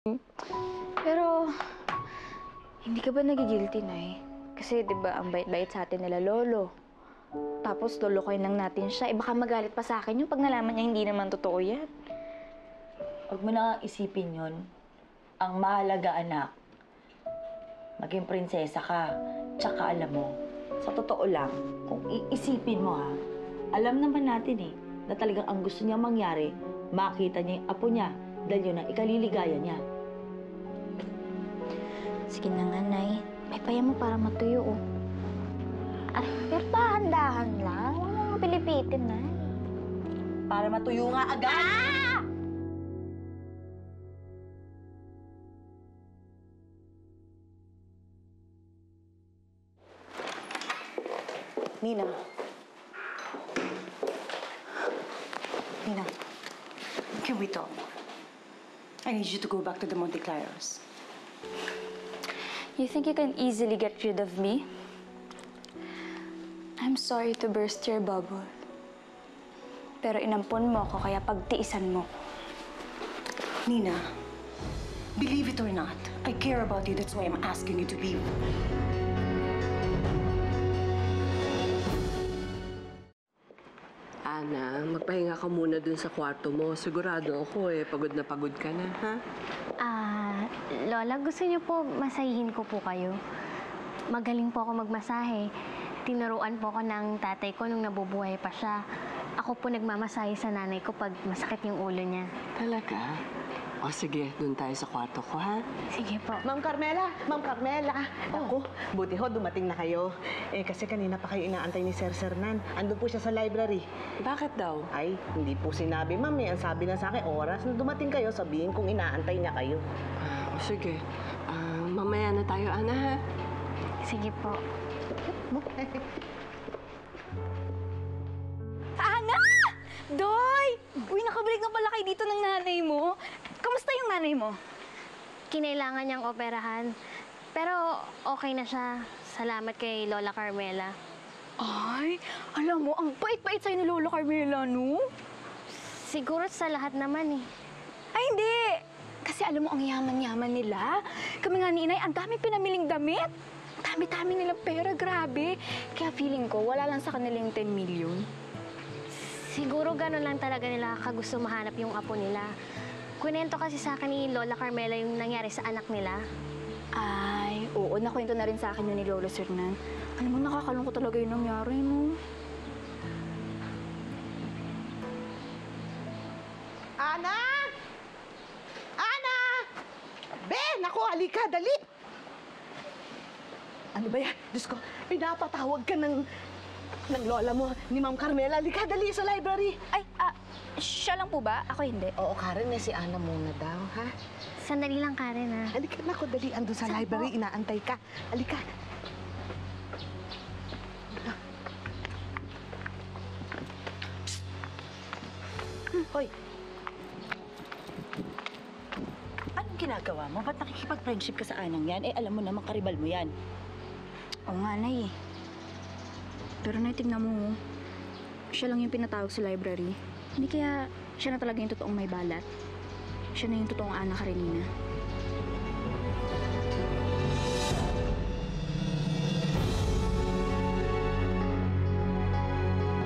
Pero, hindi ka ba nagigilty, Nay? Kasi, di ba, ang bait-bait sa atin nila Lolo. Tapos, lolokohin lang natin siya. Baka magalit pa sa akin yung pag nalaman niya hindi naman totoo yan. Huwag mo na isipin yun. Ang mahalaga, anak, maging prinsesa ka. Tsaka alam mo, sa totoo lang, kung iisipin mo ha, alam naman natin na talagang ang gusto niya mangyari, makita niya yung apo niya dahil yun ang ikaliligaya niya. Sige na nga, Nay. May paya mo para matuyo, oh. Pero dahan-dahan lang. Huwag mo pilipitin, Nay. Para matuyo nga agad! Nina. Nina, can we talk? I need you to go back to the Monte Claros. You think you can easily get rid of me? I'm sorry to burst your bubble. Pero inampon mo ako, kaya pagtiisan mo. Nina, believe it or not, I care about you. That's why I'm asking you to leave. Ana, magpahinga ka muna dun sa kwarto mo. Sigurado ako pagod na pagod ka na, ha? Lola, gusto niyo po masahihin ko po kayo. Magaling po ako magmasahe. Tinuruan po ako ng tatay ko nung nabubuhay pa siya. Ako po nagmamasahe sa nanay ko pag masakit yung ulo niya. Talaga? O sige, dun tayo sa kwarto ko, ha? Sige po. Ma'am Carmela! Ma'am Carmela! Ako, buti ho, dumating na kayo. Kasi kanina pa kayo inaantay ni Sir Sernan. Andun po siya sa library. Bakit daw? Ay, hindi po sinabi, ma'am. Ang sabi lang sa akin, oras na dumating kayo, sabihin kung inaantay niya kayo. O sige, mamaya na tayo, Ana, ha? Sige po. Ana! Doy! Uy, nakabalik na pala kayo dito ng nanay mo. Kamusta yung nanay mo? Kinailangan niyang operahan. Pero okay na siya. Salamat kay Lola Carmela. Ay, alam mo, ang bait-bait sa'yo ni Lola Carmela, no? Siguro sa lahat naman Ay, hindi! Kasi alam mo, ang yaman-yaman nila. Kami nga ni Inay, ang daming pinamiling damit. Dami-dami nilang pera, grabe. Kaya feeling ko, wala lang sa kanila yung 10 million. Siguro gano'n lang talaga nila kagusto mahanap yung apo nila. Kwento kasi sa akin ni Lola Carmela yung nangyari sa anak nila. Ay, oo, nakwento na rin sa akin yun ni Lolo Sernan. Alam mo, nakakalungkot talaga yung nangyari, no? Ana! Ana! Ben! Ako, halika, dali! Ano ba yan? Diyos ko, pinapatawag ka ng lola mo, ni Ma'am Carmela. Halika, dali sa library. Ay, siya lang po ba? Ako hindi. Oo, Karen, si Ana muna daw, ha? Sandali lang, Karen, ha? Halika na ako, dali. Andun sa Saan library, po? inaantay ka. Halika. Hoy! Anong ginagawa mo? Ba't nakikipag-friendship ka sa anang yan? Alam mo namang karibal mo yan. Oo nga, Nay. Pero Nay, tignan mo, siya lang yung pinatawag sa library. Hindi kaya siya na talaga yung totoong may balat. Siya na yung totoong Ana Karenina.